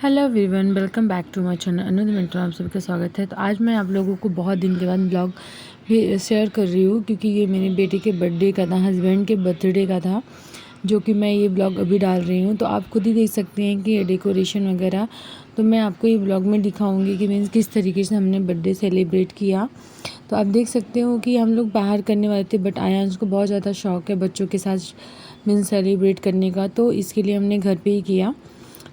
Hello everyone, welcome back to my channel Anuj Minto. आप सबका स्वागत है। तो आज मैं आप लोगों को बहुत दिन के बाद ब्लॉग भी शेयर कर रही हूँ, क्योंकि ये मेरी बेटी के बर्थडे का था, हस्बैंड के बर्थडे का था, जो कि मैं ये ब्लॉग अभी डाल रही हूँ। तो आप खुद ही देख सकते हैं कि ये डेकोरेशन वगैरह तो मैं आपको ये ब्लॉग में दिखाऊँगी कि मीन्स किस तरीके से हमने बर्थडे सेलिब्रेट किया। तो आप देख सकते हो कि हम लोग बाहर करने वाले थे, बट आयांश को बहुत ज़्यादा शौक है बच्चों के साथ मीन्स सेलिब्रेट करने का, तो इसके लिए हमने घर पे ही किया।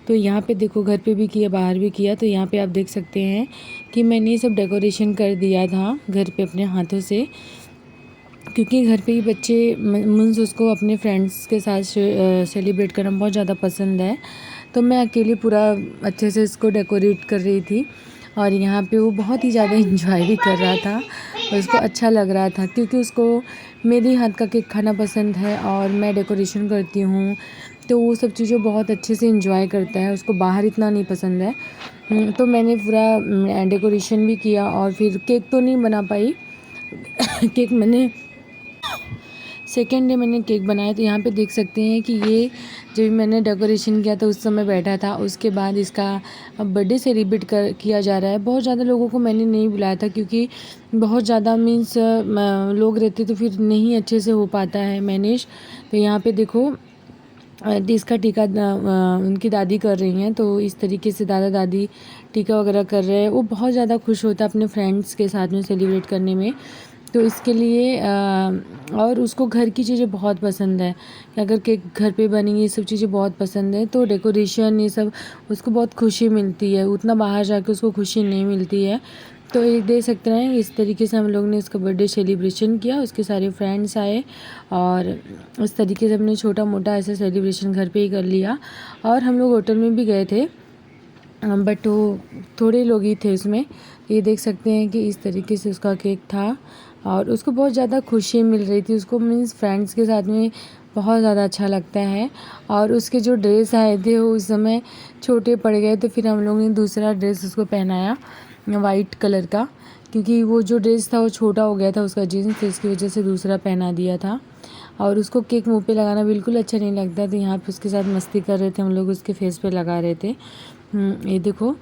तो यहाँ पे देखो, घर पे भी किया, बाहर भी किया। तो यहाँ पे आप देख सकते हैं कि मैंने ये सब डेकोरेशन कर दिया था घर पे अपने हाथों से, क्योंकि घर पे ही बच्चे मीन्स उसको अपने फ्रेंड्स के साथ सेलिब्रेट करना बहुत ज़्यादा पसंद है। तो मैं अकेले पूरा अच्छे से इसको डेकोरेट कर रही थी, और यहाँ पे वो बहुत ही ज़्यादा इंजॉय भी कर रहा था, उसको अच्छा लग रहा था, क्योंकि उसको मेरे हाथ का केक खाना पसंद है और मैं डेकोरेशन करती हूँ, तो वो सब चीज़ें बहुत अच्छे से इंजॉय करता है। उसको बाहर इतना नहीं पसंद है। तो मैंने पूरा डेकोरेशन भी किया, और फिर केक तो नहीं बना पाई केक मैंने सेकेंड डे मैंने केक बनाया। तो यहाँ पे देख सकते हैं कि ये जब मैंने डेकोरेशन किया था उस समय बैठा था। उसके बाद इसका बर्थडे सेलिब्रेट किया जा रहा है। बहुत ज़्यादा लोगों को मैंने नहीं बुलाया था, क्योंकि बहुत ज़्यादा मीन्स लोग रहते तो फिर नहीं अच्छे से हो पाता है मैनेज। तो यहाँ पे देखो, इसका टीका उनकी दादी कर रही हैं, तो इस तरीके से दादा दादी टीका वगैरह कर रहे हैं। वो बहुत ज़्यादा खुश होता है अपने फ्रेंड्स के साथ में सेलिब्रेट करने में। तो इसके लिए और उसको घर की चीज़ें बहुत पसंद है, अगर केक घर पे बनी ये सब चीज़ें बहुत पसंद है। तो डेकोरेशन ये सब उसको बहुत खुशी मिलती है, उतना बाहर जाके उसको खुशी नहीं मिलती है। तो ये देख सकते हैं, इस तरीके से हम लोग ने उसका बर्थडे सेलिब्रेशन किया। उसके सारे फ्रेंड्स आए, और इस तरीके से हमने छोटा मोटा ऐसा सेलिब्रेशन घर पे ही कर लिया। और हम लोग होटल में भी गए थे, बट वो थोड़े लोग ही थे उसमें। ये देख सकते हैं कि इस तरीके से उसका केक था, और उसको बहुत ज़्यादा खुशी मिल रही थी। उसको मीन्स फ्रेंड्स के साथ में बहुत ज़्यादा अच्छा लगता है। और उसके जो ड्रेस आए थे वो उस समय छोटे पड़ गए, तो फिर हम लोग ने दूसरा ड्रेस उसको पहनाया वाइट कलर का, क्योंकि वो जो ड्रेस था वो छोटा हो गया था उसका जीन्स, तो इसकी वजह से दूसरा पहना दिया था। और उसको केक मुंह पे लगाना बिल्कुल अच्छा नहीं लगता, तो यहाँ पे उसके साथ मस्ती कर रहे थे हम लोग, उसके फेस पे लगा रहे थे। ये देखो,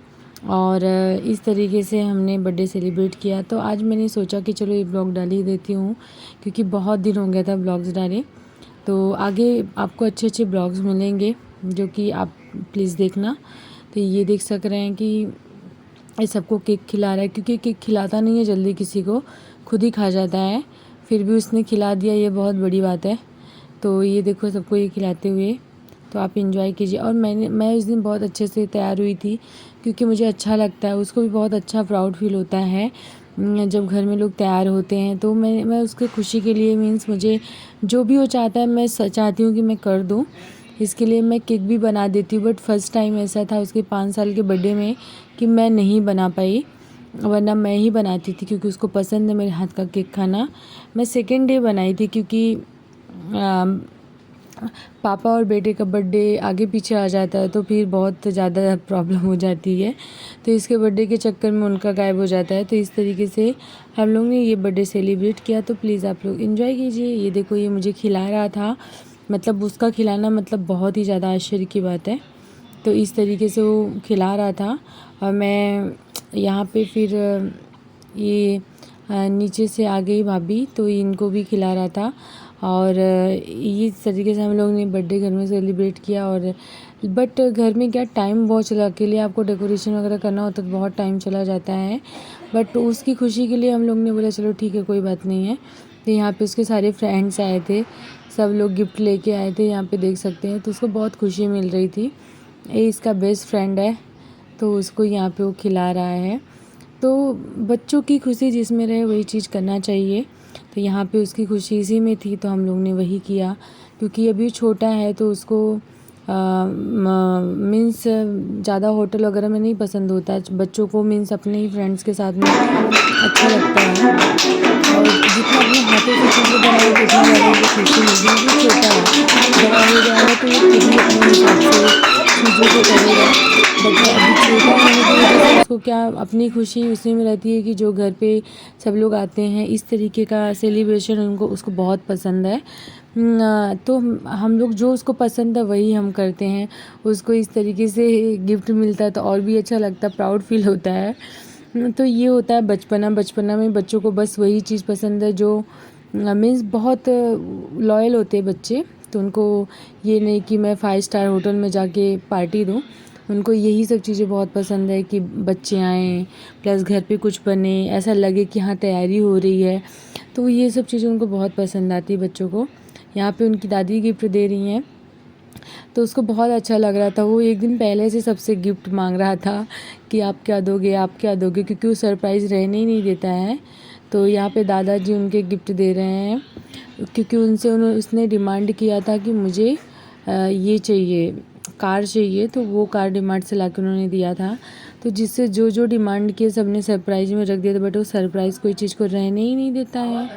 और इस तरीके से हमने बर्थडे सेलिब्रेट किया। तो आज मैंने सोचा कि चलो ये ब्लॉग डाल ही देती हूँ, क्योंकि बहुत दिन हो गया था ब्लॉग्स डाले। तो आगे आपको अच्छे अच्छे ब्लॉग्स मिलेंगे, जो कि आप प्लीज़ देखना। तो ये देख सक रहे हैं कि ये सबको केक खिला रहा है, क्योंकि केक खिलाता नहीं है जल्दी किसी को, खुद ही खा जाता है। फिर भी उसने खिला दिया, ये बहुत बड़ी बात है। तो ये देखो सबको ये खिलाते हुए, तो आप एंजॉय कीजिए। और मैं उस दिन बहुत अच्छे से तैयार हुई थी, क्योंकि मुझे अच्छा लगता है, उसको भी बहुत अच्छा प्राउड फील होता है जब घर में लोग तैयार होते हैं। तो मैं उसके खुशी के लिए मीन्स मुझे जो भी वो चाहता है मैं चाहती हूँ कि मैं कर दूँ। इसके लिए मैं केक भी बना देती हूँ, बट फर्स्ट टाइम ऐसा था उसके 5 साल के बर्थडे में कि मैं नहीं बना पाई, वरना मैं ही बनाती थी, क्योंकि उसको पसंद है मेरे हाथ का केक खाना। मैं सेकेंड डे बनाई थी, क्योंकि पापा और बेटे का बर्थडे आगे पीछे आ जाता है तो फिर बहुत ज़्यादा प्रॉब्लम हो जाती है। तो इसके बर्थडे के चक्कर में उनका गायब हो जाता है। तो इस तरीके से हम लोग ने ये बर्थडे सेलिब्रेट किया। तो प्लीज़ आप लोग एंजॉय कीजिए। ये देखो, ये मुझे खिला रहा था, मतलब उसका खिलाना मतलब बहुत ही ज़्यादा आश्चर्य की बात है। तो इस तरीके से वो खिला रहा था, और मैं यहाँ पे फिर ये नीचे से आ गई भाभी, तो इनको भी खिला रहा था। और इस तरीके से हम लोग ने बर्थडे घर में सेलिब्रेट किया। और बट घर में क्या टाइम बहुत चला, अकेले आपको डेकोरेशन वगैरह करना होता तो बहुत टाइम चला जाता है। बट उसकी खुशी के लिए हम लोग ने बोला चलो ठीक है, कोई बात नहीं है। तो यहाँ पे उसके सारे फ्रेंड्स आए थे, सब लोग गिफ्ट लेके आए थे, यहाँ पे देख सकते हैं। तो उसको बहुत खुशी मिल रही थी। ये इसका बेस्ट फ्रेंड है, तो उसको यहाँ पे वो खिला रहा है। तो बच्चों की खुशी जिसमें रहे वही चीज़ करना चाहिए। तो यहाँ पे उसकी खुशी इसी में थी, तो हम लोग ने वही किया। क्योंकि अभी छोटा है तो उसको मीन्स ज़्यादा होटल वगैरह में नहीं पसंद होता है बच्चों को, मीन्स अपने ही फ्रेंड्स के साथ में अच्छा लगता है। और जितना अपने हाथों से चीज़ें बनाएंगे उतना ज़्यादा उनको खुशी मिलेगी। क्योंकि छोटा है, बड़ा हो जाएगा तो ये खुद ही अपने हिसाब से चीज़ों को करेगा। बट अभी छोटा होने की वजह से उसको क्या अपनी खुशी उसी में रहती है कि जो घर पे सब लोग आते हैं, इस तरीके का सेलिब्रेशन उसको बहुत पसंद है। तो हम लोग जो उसको पसंद है वही हम करते हैं। उसको इस तरीके से गिफ्ट मिलता है तो और भी अच्छा लगता है, प्राउड फील होता है। तो ये होता है बचपना में बच्चों को बस वही चीज़ पसंद है जो मीन्स बहुत लॉयल होते हैं बच्चे। तो उनको ये नहीं कि मैं 5 स्टार होटल में जाके पार्टी दूँ, उनको यही सब चीज़ें बहुत पसंद है कि बच्चे आएँ प्लस घर पे कुछ बने, ऐसा लगे कि हाँ तैयारी हो रही है। तो ये सब चीज़ें उनको बहुत पसंद आती है बच्चों को। यहाँ पे उनकी दादी गिफ्ट दे रही हैं तो उसको बहुत अच्छा लग रहा था। वो एक दिन पहले से सबसे गिफ्ट मांग रहा था कि आप क्या दोगे, आप क्या दोगे, क्योंकि वो सरप्राइज़ रहने ही नहीं देता है। तो यहाँ पे दादाजी उनके गिफ्ट दे रहे हैं क्योंकि उसने डिमांड किया था कि मुझे ये चाहिए, कार चाहिए, तो वो कार डिमांड से लाके उन्होंने दिया था। तो जिससे जो जो डिमांड किए सब ने सरप्राइज़ में रख दिया था, बट वो सरप्राइज़ कोई चीज़ को रहने ही नहीं देता है।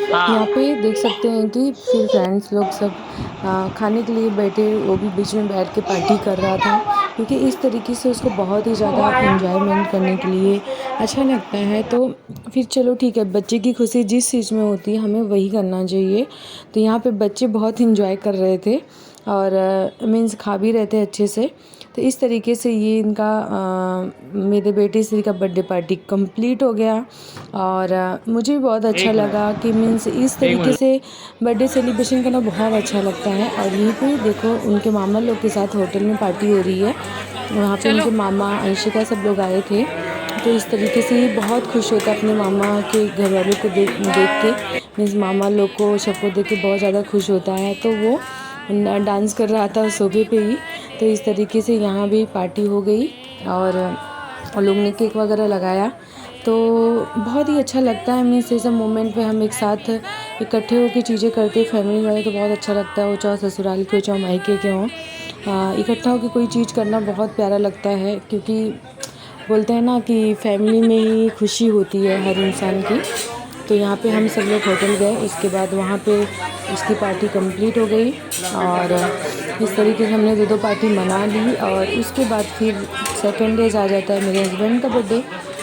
यहाँ पे देख सकते हैं कि फिर फ्रेंड्स लोग सब खाने के लिए बैठे, वो भी बीच में बैठ के पार्टी कर रहा था क्योंकि इस तरीके से उसको बहुत ही ज़्यादा एंजॉयमेंट करने के लिए अच्छा लगता है। तो फिर चलो ठीक है, बच्चे की खुशी जिस चीज़ में होती है हमें वही करना चाहिए। तो यहाँ पे बच्चे बहुत इंजॉय कर रहे थे और मीन्स खा भी रहे थे अच्छे से। तो इस तरीके से ये इनका मेरे बेटे श्री का बर्थडे पार्टी कंप्लीट हो गया और मुझे भी बहुत अच्छा लगा कि मीन्स इस तरीके से बर्थडे सेलिब्रेशन करना बहुत अच्छा लगता है। और यहीं पे देखो उनके मामा लोग के साथ होटल में पार्टी हो रही है, वहाँ पे उनके मामा अंशिका सब लोग आए थे। तो इस तरीके से ये बहुत खुश होता है अपने मामा के घर वालों को देख के, मीन्स मामा लोग को सबको देख के बहुत ज़्यादा खुश होता है। तो वो डांस कर रहा था सोफे पे ही। तो इस तरीके से यहाँ भी पार्टी हो गई और लोग ने केक वगैरह लगाया। तो बहुत ही अच्छा लगता है, मीन्स ये सब मोमेंट पे हम एक साथ इकट्ठे होकर चीज़ें करते फैमिली वाले, तो बहुत अच्छा लगता है। वो चाहे ससुराल के हो चाहे मायके के हों, इकट्ठा होकर कोई चीज़ करना बहुत प्यारा लगता है क्योंकि बोलते हैं ना कि फैमिली में ही खुशी होती है हर इंसान की। तो यहाँ पे हम सब लोग होटल गए, उसके बाद वहाँ पे उसकी पार्टी कंप्लीट हो गई और इस तरीके से हमने दो पार्टी मना ली। और उसके बाद फिर सेकेंड डेज आ जाता है मेरे हस्बैंड का बर्थडे,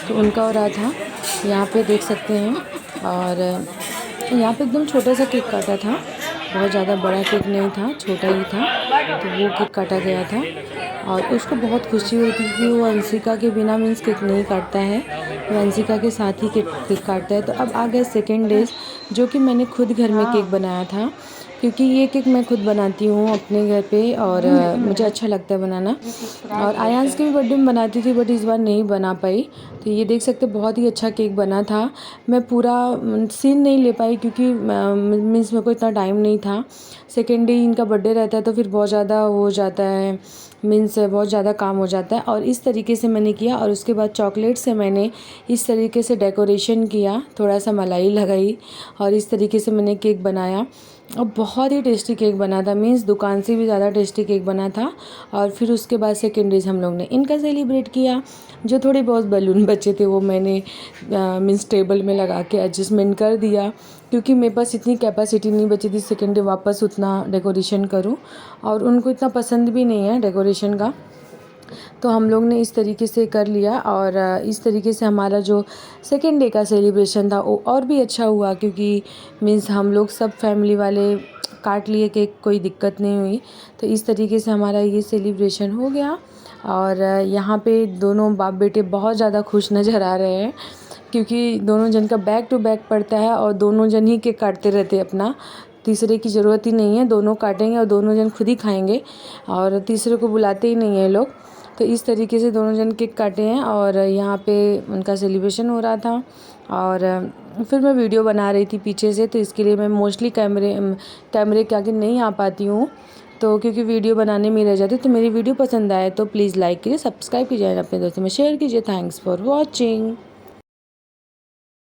तो उनका हो रहा था, यहाँ पे देख सकते हैं। और यहाँ पे एकदम छोटा सा केक काटा था, बहुत ज़्यादा बड़ा केक नहीं था, छोटा ही था, तो वो केक काटा गया था। और उसको बहुत खुशी हुई थी कि वो अंशिका के बिना मीन्स केक नहीं काटता है, वो अंशिका के साथ ही केक काटता है। तो अब आ गया सेकेंड डेज, जो कि मैंने खुद घर में केक बनाया था क्योंकि ये केक मैं खुद बनाती हूँ अपने घर पे और मुझे अच्छा लगता है बनाना। और आयांश के भी बर्थडे में बनाती थी बट इस बार नहीं बना पाई। तो ये देख सकते बहुत ही अच्छा केक बना था। मैं पूरा सीन नहीं ले पाई क्योंकि मीन्स मेरे को इतना टाइम नहीं था। सेकेंड डे इनका बर्थडे रहता है तो फिर बहुत ज़्यादा हो जाता है, मीन्स बहुत ज़्यादा काम हो जाता है। और इस तरीके से मैंने किया और उसके बाद चॉकलेट से मैंने इस तरीके से डेकोरेशन किया, थोड़ा सा मलाई लगाई और इस तरीके से मैंने केक बनाया और बहुत ही टेस्टी केक बना था, मीन्स दुकान से भी ज़्यादा टेस्टी केक बना था। और फिर उसके बाद सेकेंड डेज हम लोग ने इनका सेलिब्रेट किया। जो थोड़े बहुत बलून बचे थे वो मैंने मीन्स टेबल में लगा के एडजस्टमेंट कर दिया क्योंकि मेरे पास इतनी कैपेसिटी नहीं बची थी सेकेंड डे वापस उतना डेकोरेशन करूं, और उनको इतना पसंद भी नहीं है डेकोरेशन का। तो हम लोग ने इस तरीके से कर लिया और इस तरीके से हमारा जो सेकेंड डे का सेलिब्रेशन था वो और भी अच्छा हुआ क्योंकि मीन्स हम लोग सब फैमिली वाले काट लिए केक, कोई दिक्कत नहीं हुई। तो इस तरीके से हमारा ये सेलिब्रेशन हो गया और यहाँ पे दोनों बाप बेटे बहुत ज़्यादा खुश नज़र आ रहे हैं क्योंकि दोनों जन का बैक टू बैक पड़ता है और दोनों जन ही केक काटते रहते हैं अपना, तीसरे की ज़रूरत ही नहीं है, दोनों काटेंगे और दोनों जन खुद ही खाएंगे और तीसरे को बुलाते ही नहीं है लोग। तो इस तरीके से दोनों जन केक काटे हैं और यहाँ पे उनका सेलिब्रेशन हो रहा था। और फिर मैं वीडियो बना रही थी पीछे से, तो इसके लिए मैं मोस्टली कैमरे के आगे नहीं आ पाती हूँ, तो क्योंकि वीडियो बनाने में रह जाती। तो मेरी वीडियो पसंद आए तो प्लीज़ लाइक कीजिए, सब्सक्राइब कीजिए, अपने दोस्तों में शेयर कीजिए। Thanks for watching.